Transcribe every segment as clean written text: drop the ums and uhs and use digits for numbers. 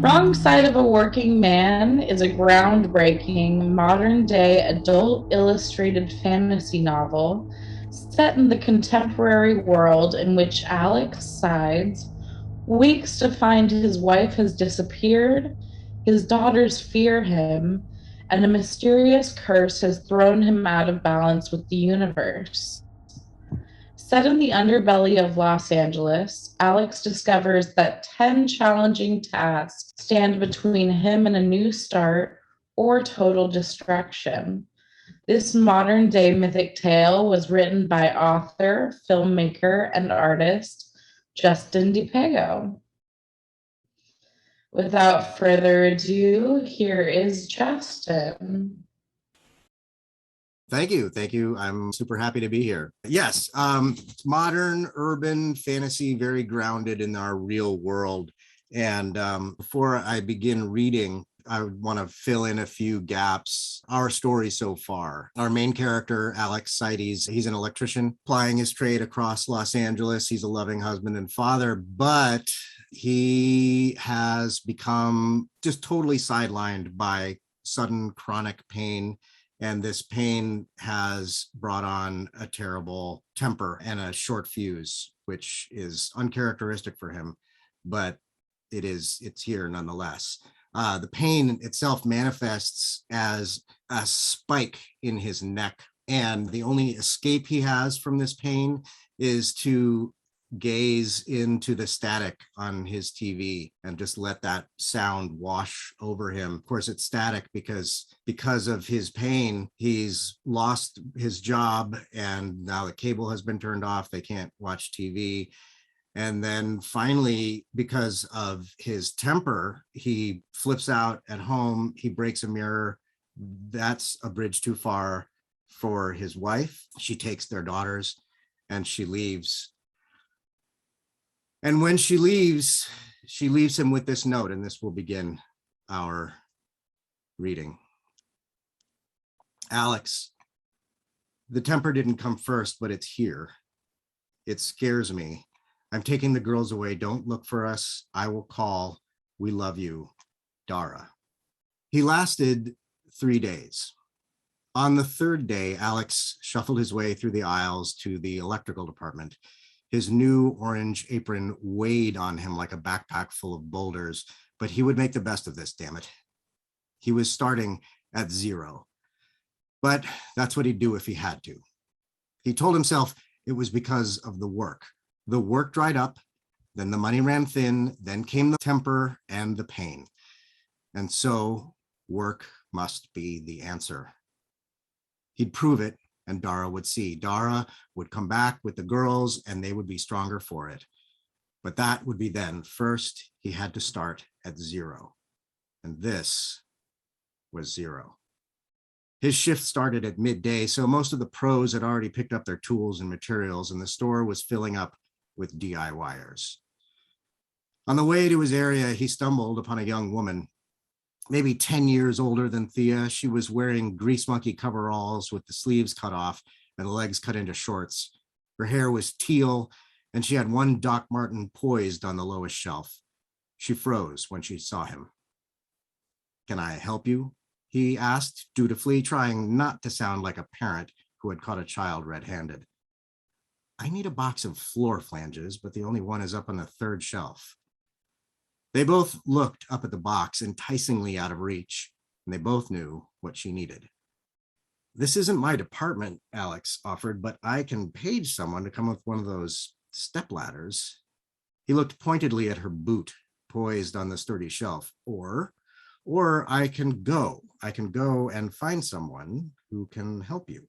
Wrong Side of a Working Man is a groundbreaking modern day adult illustrated fantasy novel set in the contemporary world in which Alex Cides wakes to find his wife has disappeared, his daughters fear him, and a mysterious curse has thrown him out of balance with the universe. Set in the underbelly of Los Angeles, Alex discovers that 10 challenging tasks stand between him and a new start or total destruction. This modern day mythic tale was written by author, filmmaker, and artist Justin DiPego. Without further ado, here is Justin. Thank you. Thank you. I'm super happy to be here. Yes, it's modern, urban fantasy, very grounded in our real world. And before I begin reading, I want to fill in a few gaps. Our story so far. Our main character, Alex Cides, he's an electrician plying his trade across Los Angeles. He's a loving husband and father, but he has become just totally sidelined by sudden chronic pain. And this pain has brought on a terrible temper and a short fuse, which is uncharacteristic for him, but it's here nonetheless. The pain itself manifests as a spike in his neck. And the only escape he has from this pain is to gaze into the static on his TV and just let that sound wash over him. Of course, it's static because of his pain, he's lost his job and now the cable has been turned off. They can't watch TV. And then finally, because of his temper, he flips out at home. He breaks a mirror. That's a bridge too far for his wife. She takes their daughters and she leaves. And when she leaves him with this note, and this will begin our reading. Alex, the temper didn't come first, but it's here. It scares me. I'm taking the girls away. Don't look for us. I will call. We love you, Dara. He lasted 3 days. On the third day, Alex shuffled his way through the aisles to the electrical department. His new orange apron weighed on him like a backpack full of boulders, but he would make the best of this, damn it. He was starting at 0, but that's what he'd do if he had to. He told himself it was because of the work. The work dried up, then the money ran thin, then came the temper and the pain. And so work must be the answer. He'd prove it. And Dara would see. Dara would come back with the girls and they would be stronger for it. But that would be then. First, he had to start at 0. And this was 0. His shift started at midday, so most of the pros had already picked up their tools and materials, and the store was filling up with DIYers. On the way to his area, he stumbled upon a young woman, maybe 10 years older than Thea. She was wearing grease monkey coveralls with the sleeves cut off and the legs cut into shorts. Her hair was teal, and she had one Doc Marten poised on the lowest shelf. She froze when she saw him. "Can I help you?" he asked dutifully, trying not to sound like a parent who had caught a child red-handed. "I need a box of floor flanges, but the only one is up on the 3rd shelf." They both looked up at the box, enticingly out of reach, and they both knew what she needed. "This isn't my department," Alex offered, "but I can page someone to come with one of those step ladders." He looked pointedly at her boot, poised on the sturdy shelf. Or I can go and find someone who can help you."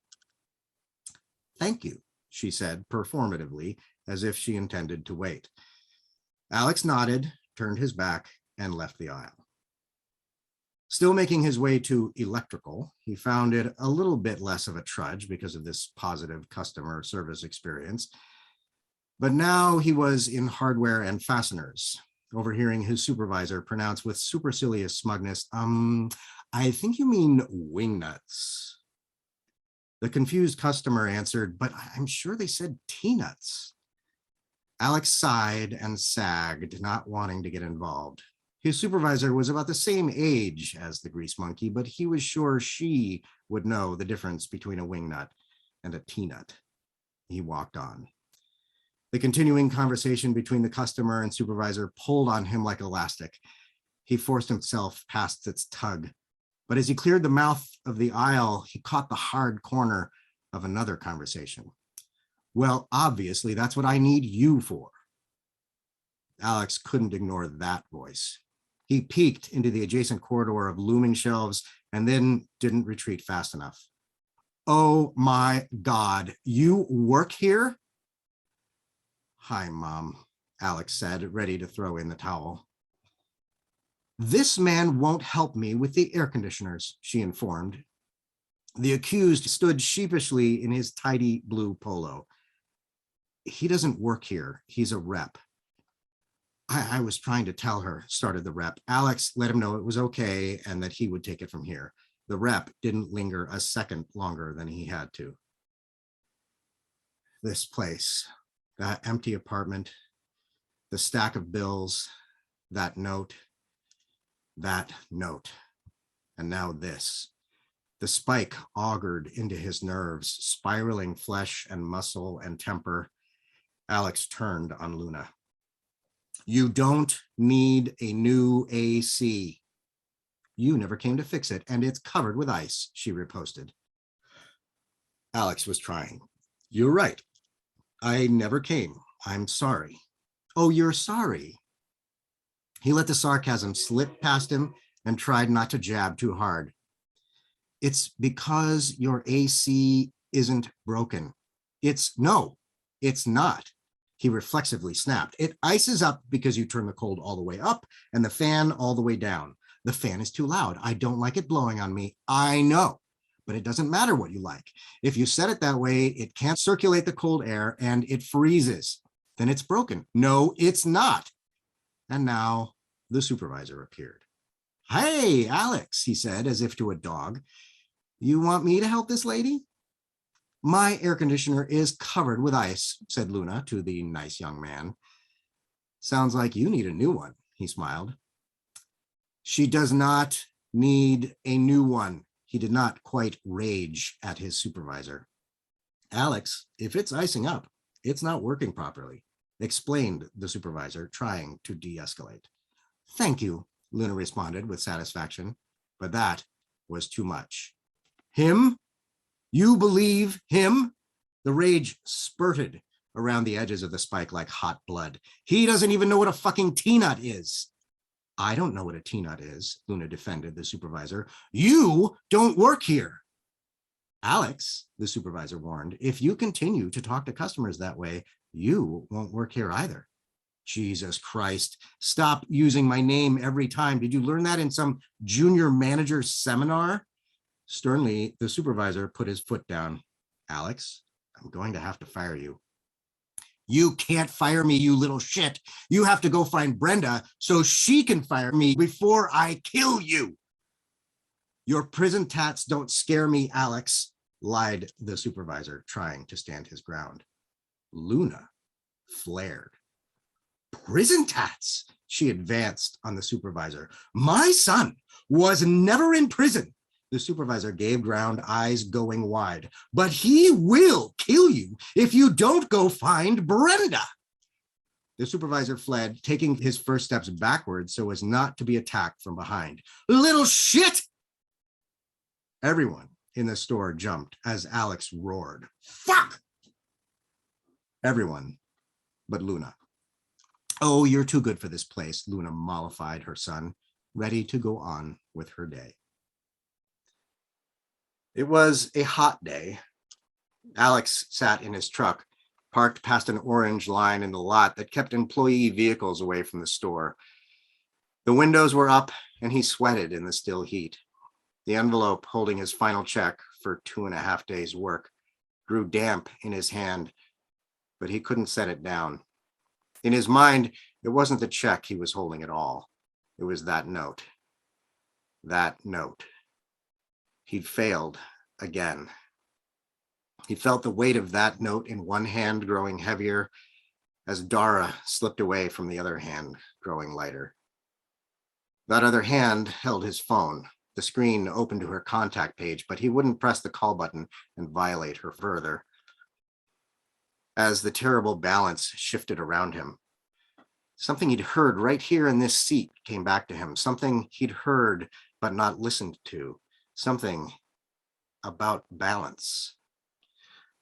"Thank you," she said performatively, as if she intended to wait. Alex nodded, turned his back, and left the aisle. Still making his way to electrical, he found it a little bit less of a trudge because of this positive customer service experience. But now he was in hardware and fasteners, overhearing his supervisor pronounce with supercilious smugness, "I think you mean wingnuts." The confused customer answered, "But I'm sure they said T-nuts." Alex sighed and sagged, not wanting to get involved. His supervisor was about the same age as the grease monkey, but he was sure she would know the difference between a wingnut and a tea-nut. He walked on. The continuing conversation between the customer and supervisor pulled on him like elastic. He forced himself past its tug, but as he cleared the mouth of the aisle, he caught the hard corner of another conversation. Well, obviously, that's what I need you for. Alex couldn't ignore that voice. He peeked into the adjacent corridor of looming shelves and then didn't retreat fast enough. Oh my God, you work here? Hi, Mom, Alex said, ready to throw in the towel. This man won't help me with the air conditioners, she informed. The accused stood sheepishly in his tidy blue polo. He doesn't work here. He's a rep. I was trying to tell her, started the rep. Alex let him know it was okay and that he would take it from here. The rep didn't linger a second longer than he had to. This place, that empty apartment, the stack of bills, that note, and now this. The spike augured into his nerves, spiraling flesh and muscle and temper. Alex turned on Luna. You don't need a new AC. You never came to fix it, and it's covered with ice, she riposted. Alex was trying. You're right. I never came. I'm sorry. Oh, you're sorry. He let the sarcasm slip past him and tried not to jab too hard. It's because your AC isn't broken. No, it's not. He reflexively snapped. It ices up because you turn the cold all the way up and the fan all the way down. The fan is too loud. I don't like it blowing on me. I know, but it doesn't matter what you like. If you set it that way, it can't circulate the cold air and it freezes. Then it's broken. No, it's not. And now the supervisor appeared. Hey, Alex, he said, as if to a dog. You want me to help this lady? My air conditioner is covered with ice, said Luna to the nice young man. Sounds like you need a new one, he smiled. She does not need a new one. He did not quite rage at his supervisor. Alex, if it's icing up, it's not working properly, explained the supervisor, trying to de-escalate. Thank you, Luna responded with satisfaction, but that was too much. Him? You believe him? The rage spurted around the edges of the spike like hot blood. He doesn't even know what a fucking tea-nut is. I don't know what a tea-nut is, Luna defended the supervisor. You don't work here. Alex, the supervisor warned, if you continue to talk to customers that way, you won't work here either. Jesus Christ, stop using my name every time. Did you learn that in some junior manager seminar? Sternly, the supervisor put his foot down. Alex, I'm going to have to fire you. You can't fire me, you little shit. You have to go find Brenda so she can fire me before I kill you. Your prison tats don't scare me, Alex, lied the supervisor, trying to stand his ground. Luna flared. Prison tats, she advanced on the supervisor. My son was never in prison. The supervisor gave ground, eyes going wide. But he will kill you if you don't go find Brenda. The supervisor fled, taking his first steps backwards so as not to be attacked from behind. Little shit! Everyone in the store jumped as Alex roared. Fuck! Everyone but Luna. Oh, you're too good for this place, Luna mollified her son, ready to go on with her day. It was a hot day. Alex sat in his truck, parked past an orange line in the lot that kept employee vehicles away from the store. The windows were up and he sweated in the still heat. The envelope holding his final check for 2.5 days' work grew damp in his hand, but he couldn't set it down. In his mind, it wasn't the check he was holding at all. It was that note. That note. He'd failed again. He felt the weight of that note in one hand growing heavier as Dara slipped away from the other hand, growing lighter. That other hand held his phone. The screen opened to her contact page, but he wouldn't press the call button and violate her further. As the terrible balance shifted around him, something he'd heard right here in this seat came back to him. Something he'd heard but not listened to. Something about balance.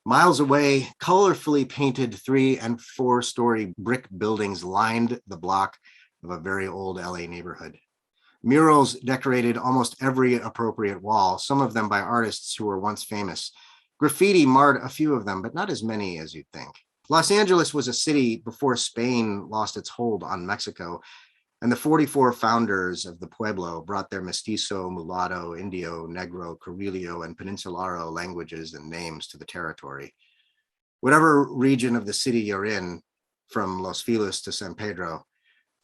Miles away, colorfully painted 3- and 4-story brick buildings lined the block of a very old LA neighborhood. Murals decorated almost every appropriate wall, some of them by artists who were once famous. Graffiti marred a few of them, but not as many as you'd think. Los Angeles was a city before Spain lost its hold on Mexico, and the 44 founders of the pueblo brought their mestizo, mulatto, indio, negro, carrillo, and peninsularo languages and names to the territory. Whatever region of the city you're in, from Los Feliz to San Pedro,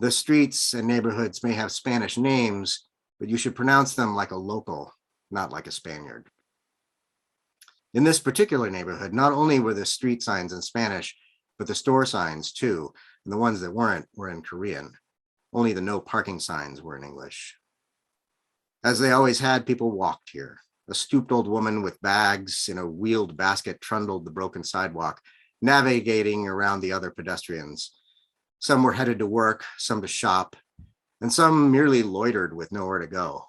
the streets and neighborhoods may have Spanish names, but you should pronounce them like a local, not like a Spaniard. In this particular neighborhood, not only were the street signs in Spanish, but the store signs too, and the ones that weren't were in Korean. Only the no parking signs were in English. As they always had, people walked here. A stooped old woman with bags in a wheeled basket trundled the broken sidewalk, navigating around the other pedestrians. Some were headed to work, some to shop, and some merely loitered with nowhere to go.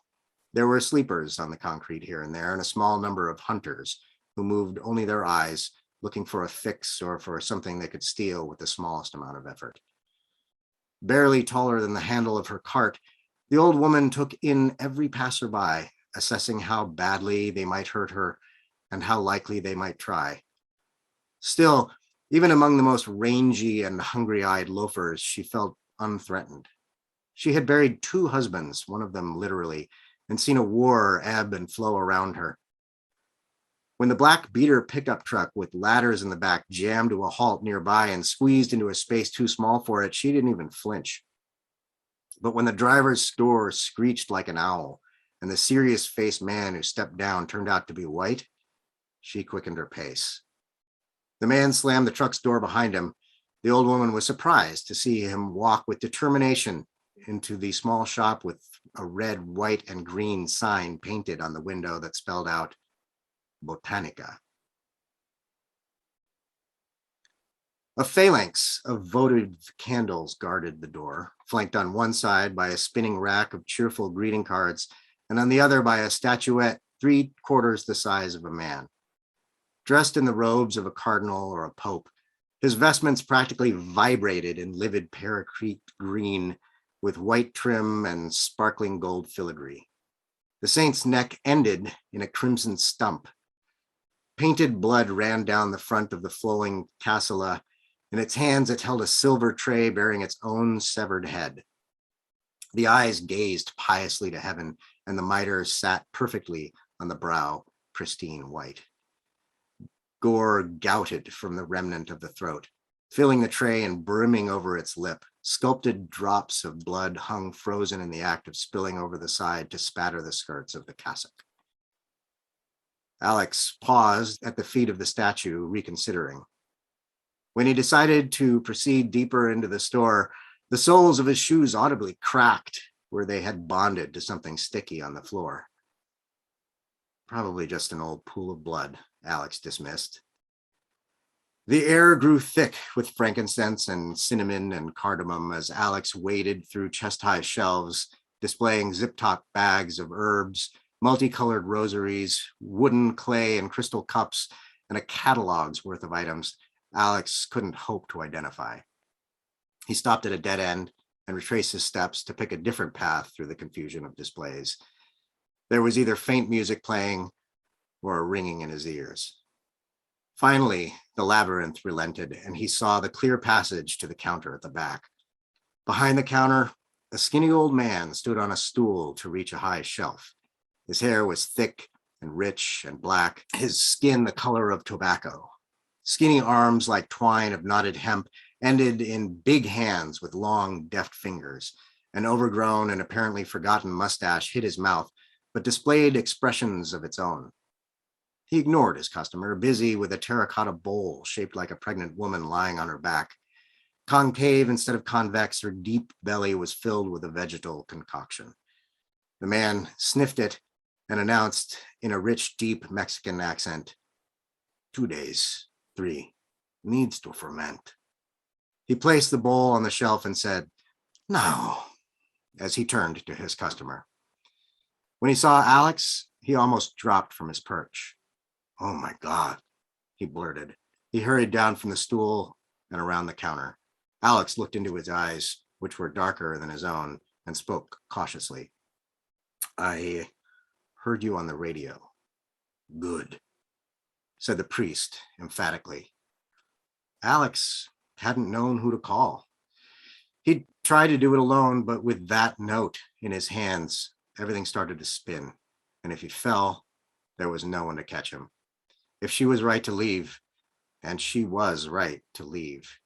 There were sleepers on the concrete here and there, and a small number of hunters who moved only their eyes, looking for a fix or for something they could steal with the smallest amount of effort. Barely taller than the handle of her cart, the old woman took in every passerby, assessing how badly they might hurt her and how likely they might try. Still, even among the most rangy and hungry-eyed loafers, she felt unthreatened. She had buried 2 husbands, one of them literally, and seen a war ebb and flow around her. When the black beater pickup truck with ladders in the back jammed to a halt nearby and squeezed into a space too small for it, she didn't even flinch. But when the driver's door screeched like an owl and the serious-faced man who stepped down turned out to be white, she quickened her pace. The man slammed the truck's door behind him. The old woman was surprised to see him walk with determination into the small shop with a red, white, and green sign painted on the window that spelled out Botanica. A phalanx of votive candles guarded the door, flanked on one side by a spinning rack of cheerful greeting cards, and on the other by a statuette 3/4 the size of a man. Dressed in the robes of a cardinal or a pope, his vestments practically vibrated in livid paracrite green with white trim and sparkling gold filigree. The saint's neck ended in a crimson stump. Painted blood ran down the front of the flowing cassula. In its hands, it held a silver tray bearing its own severed head. The eyes gazed piously to heaven, and the mitre sat perfectly on the brow, pristine white. Gore gouted from the remnant of the throat, filling the tray and brimming over its lip. Sculpted drops of blood hung frozen in the act of spilling over the side to spatter the skirts of the cassock. Alex paused at the feet of the statue, reconsidering. When he decided to proceed deeper into the store, the soles of his shoes audibly cracked where they had bonded to something sticky on the floor. Probably just an old pool of blood, Alex dismissed. The air grew thick with frankincense and cinnamon and cardamom as Alex waded through chest-high shelves, displaying zip-top bags of herbs, multicolored rosaries, wooden, clay, and crystal cups, and a catalog's worth of items Alex couldn't hope to identify. He stopped at a dead end and retraced his steps to pick a different path through the confusion of displays. There was either faint music playing or a ringing in his ears. Finally, the labyrinth relented, and he saw the clear passage to the counter at the back. Behind the counter, a skinny old man stood on a stool to reach a high shelf. His hair was thick and rich and black, his skin the color of tobacco. Skinny arms like twine of knotted hemp ended in big hands with long, deft fingers. An overgrown and apparently forgotten mustache hid his mouth, but displayed expressions of its own. He ignored his customer, busy with a terracotta bowl shaped like a pregnant woman lying on her back. Concave instead of convex, her deep belly was filled with a vegetal concoction. The man sniffed it and announced in a rich, deep Mexican accent, 2 days, 3, needs to ferment. He placed the bowl on the shelf and said, now, as he turned to his customer. When he saw Alex, he almost dropped from his perch. Oh my God, he blurted. He hurried down from the stool and around the counter. Alex looked into his eyes, which were darker than his own, and spoke cautiously. I heard you on the radio. Good, said the priest emphatically. Alex hadn't known who to call. He'd tried to do it alone, but with that note in his hands, everything started to spin. And if he fell, there was no one to catch him. If she was right to leave, and she was right to leave,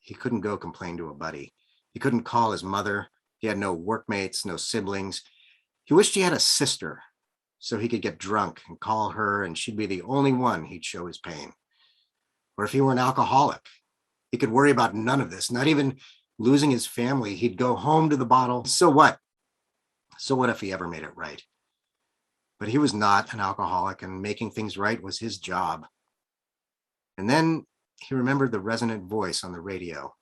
he couldn't go complain to a buddy. He couldn't call his mother. He had no workmates, no siblings. He wished he had a sister so he could get drunk and call her, and she'd be the only one he'd show his pain. Or if he were an alcoholic, he could worry about none of this, not even losing his family. He'd go home to the bottle. So what? So what if he ever made it right? But he was not an alcoholic, and making things right was his job. And then he remembered the resonant voice on the radio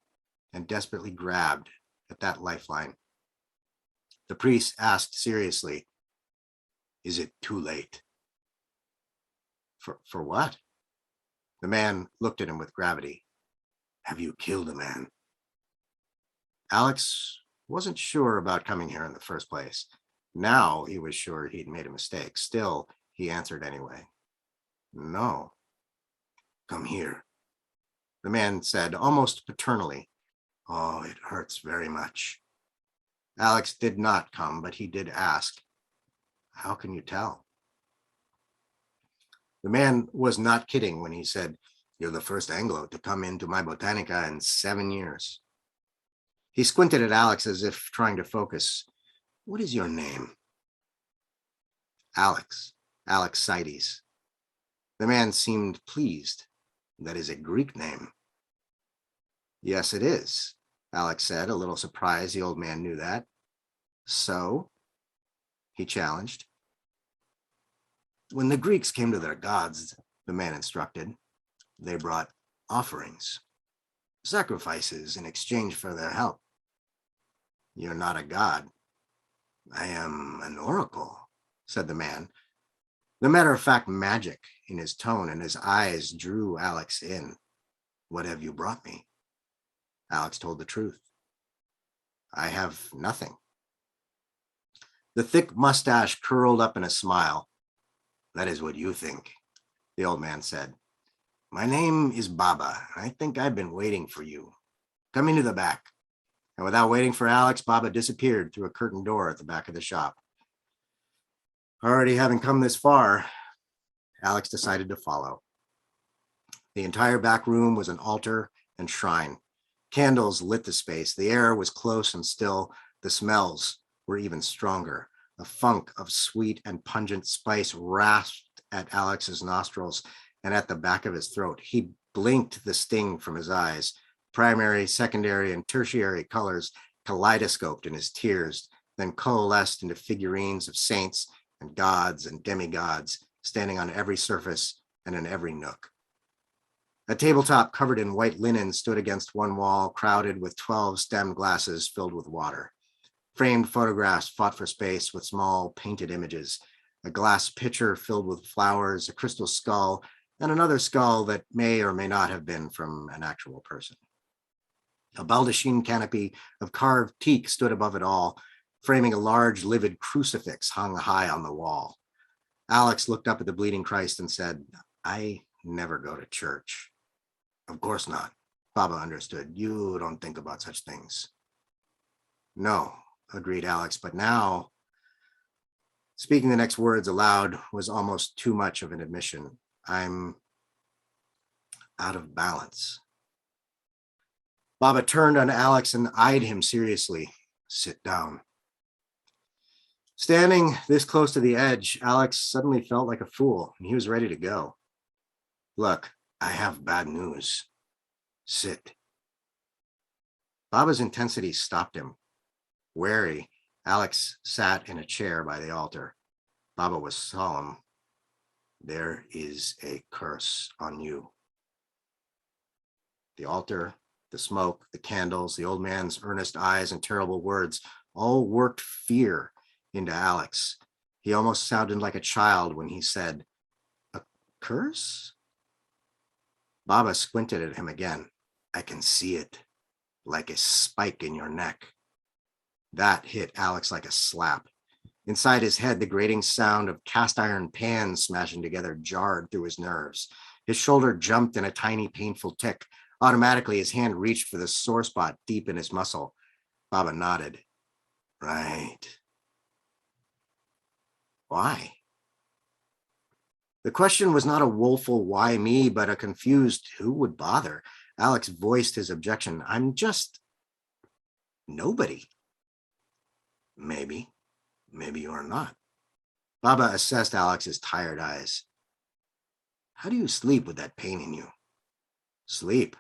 and desperately grabbed at that lifeline. The priest asked seriously, is it too late? For what? The man looked at him with gravity. Have you killed a man? Alex wasn't sure about coming here in the first place. Now he was sure he'd made a mistake. Still, he answered anyway. No. Come here, the man said, almost paternally. Oh, it hurts very much. Alex did not come, but he did ask, how can you tell? The man was not kidding when he said, you're the first Anglo to come into my botanica in 7 years. He squinted at Alex as if trying to focus. What is your name? Alex Cides. The man seemed pleased. That is a Greek name. Yes, it is, Alex said, a little surprised the old man knew that. So? He challenged. When the Greeks came to their gods, the man instructed, they brought offerings, sacrifices in exchange for their help. You're not a god. I am an oracle, said the man. The matter-of-fact magic in his tone and his eyes drew Alex in. What have you brought me? Alex told the truth. I have nothing. The thick mustache curled up in a smile. That is what you think, the old man said. My name is Baba. I think I've been waiting for you. Come into the back. And without waiting for Alex, Baba disappeared through a curtained door at the back of the shop. Already having come this far, Alex decided to follow. The entire back room was an altar and shrine. Candles lit the space. The air was close and still. The smells were even stronger. A funk of sweet and pungent spice rasped at Alex's nostrils and at the back of his throat. He blinked the sting from his eyes. Primary, secondary, and tertiary colors kaleidoscoped in his tears, then coalesced into figurines of saints and gods and demigods standing on every surface and in every nook. A tabletop covered in white linen stood against one wall, crowded with 12 stemmed glasses filled with water. Framed photographs fought for space with small painted images, a glass pitcher filled with flowers, a crystal skull, and another skull that may or may not have been from an actual person. A baldachin canopy of carved teak stood above it all, framing a large livid crucifix hung high on the wall. Alex looked up at the bleeding Christ and said, I never go to church. Of course not. Baba understood. You don't think about such things. No, agreed Alex, but now speaking the next words aloud was almost too much of an admission. I'm out of balance. Baba turned on Alex and eyed him seriously. Sit down. Standing this close to the edge, Alex suddenly felt like a fool, and he was ready to go. Look, I have bad news. Sit. Baba's intensity stopped him. Wary, Alex sat in a chair by the altar. Baba was solemn. There is a curse on you. The altar, the smoke, the candles, the old man's earnest eyes and terrible words all worked fear into Alex. He almost sounded like a child when he said, "A curse?" Baba squinted at him again. "I can see it, like a spike in your neck." That hit Alex like a slap. Inside his head, the grating sound of cast iron pans smashing together jarred through his nerves. His shoulder jumped in a tiny, painful tick. Automatically, his hand reached for the sore spot deep in his muscle. Baba nodded. Right. Why? The question was not a woeful why me, but a confused who would bother. Alex voiced his objection. I'm just nobody. Maybe you're not. Baba assessed Alex's tired eyes. How do you sleep with that pain in you? Sleep?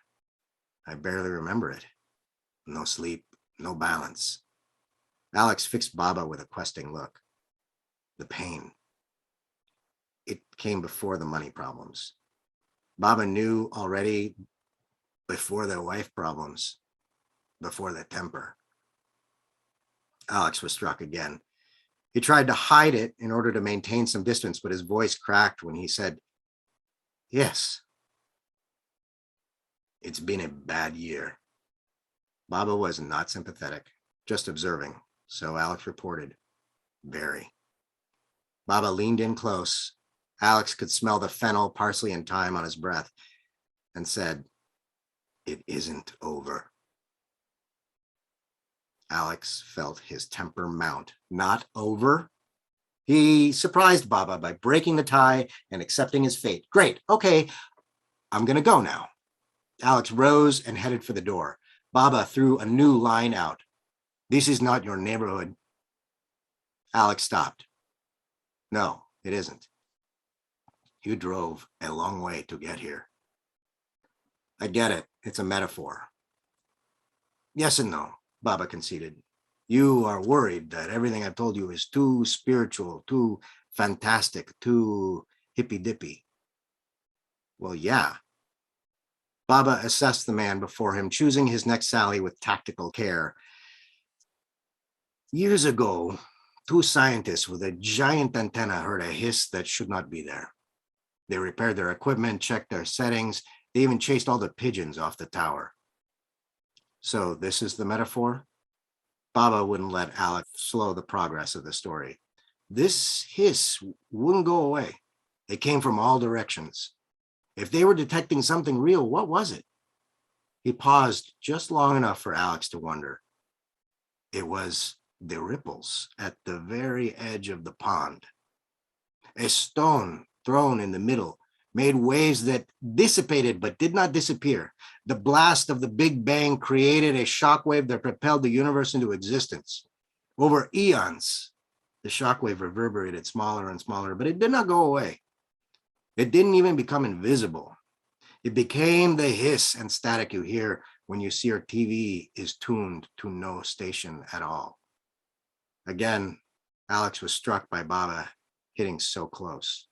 I barely remember it. No sleep, no balance. Alex fixed Baba with a questing look. The pain. It came before the money problems. Baba knew already before the wife problems, before the temper. Alex was struck again. He tried to hide it in order to maintain some distance, but his voice cracked when he said, yes. It's been a bad year. Baba was not sympathetic, just observing, so Alex reported, very. Baba leaned in close. Alex could smell the fennel, parsley, and thyme on his breath, and said, it isn't over. Alex felt his temper mount. Not over? He surprised Baba by breaking the tie and accepting his fate. Great, okay, I'm gonna go now. Alex rose and headed for the door. Baba threw a new line out. This is not your neighborhood. Alex stopped. No, it isn't. You drove a long way to get here. I get it. It's a metaphor. Yes and no, Baba conceded. You are worried that everything I've told you is too spiritual, too fantastic, too hippy-dippy. Well, yeah. Baba assessed the man before him, choosing his next sally with tactical care. Years ago, two scientists with a giant antenna heard a hiss that should not be there. They repaired their equipment, checked their settings. They even chased all the pigeons off the tower. So this is the metaphor? Baba wouldn't let Alex slow the progress of the story. This hiss wouldn't go away. It came from all directions. If they were detecting something real, what was it? He paused just long enough for Alex to wonder. It was the ripples at the very edge of the pond. A stone thrown in the middle made waves that dissipated but did not disappear. The blast of the Big Bang created a shockwave that propelled the universe into existence. Over eons, the shockwave reverberated smaller and smaller, but it did not go away. It didn't even become invisible. It became the hiss and static you hear when you see your TV is tuned to no station at all. Again, Alex was struck by Baba hitting so close.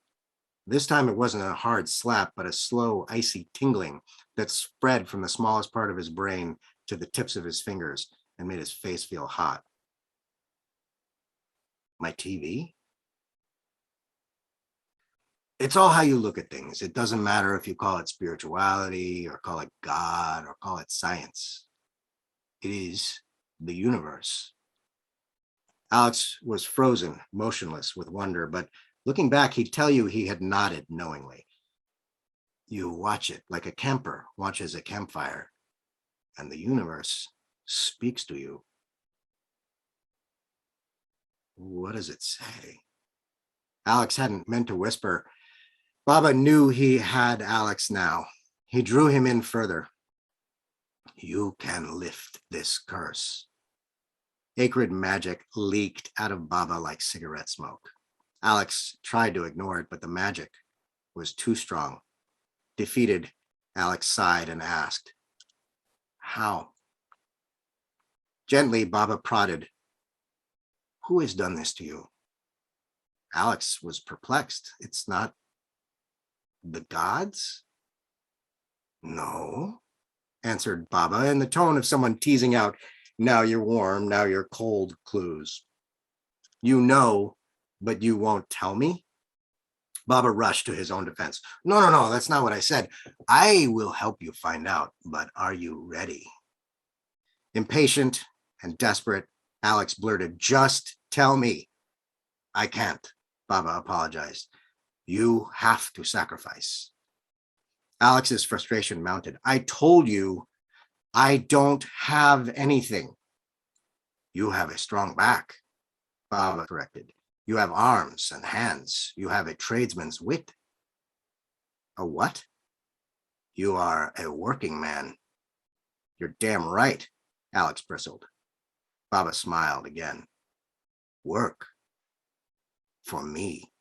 This time it wasn't a hard slap, but a slow, icy tingling that spread from the smallest part of his brain to the tips of his fingers and made his face feel hot. My TV? It's all how you look at things. It doesn't matter if you call it spirituality or call it God or call it science. It is the universe. Alex was frozen, motionless with wonder, but looking back, he'd tell you he had nodded knowingly. You watch it like a camper watches a campfire, and the universe speaks to you. What does it say? Alex hadn't meant to whisper. Baba knew he had Alex now. He drew him in further. You can lift this curse. Acrid magic leaked out of Baba like cigarette smoke. Alex tried to ignore it, but the magic was too strong. Defeated, Alex sighed and asked, how? Gently, Baba prodded. Who has done this to you? Alex was perplexed. It's not the gods? No, answered Baba in the tone of someone teasing out, now you're warm, now you're cold clues. You know, but you won't tell me? Baba rushed to his own defense. No, that's not what I said. I will help you find out, but are you ready? Impatient and desperate, Alex blurted, just tell me. I can't, Baba apologized. You have to sacrifice. Alex's frustration mounted. I told you I don't have anything. You have a strong back, Baba corrected. You have arms and hands. You have a tradesman's wit. A what? You are a working man. You're damn right, Alex bristled. Baba smiled again. Work for me.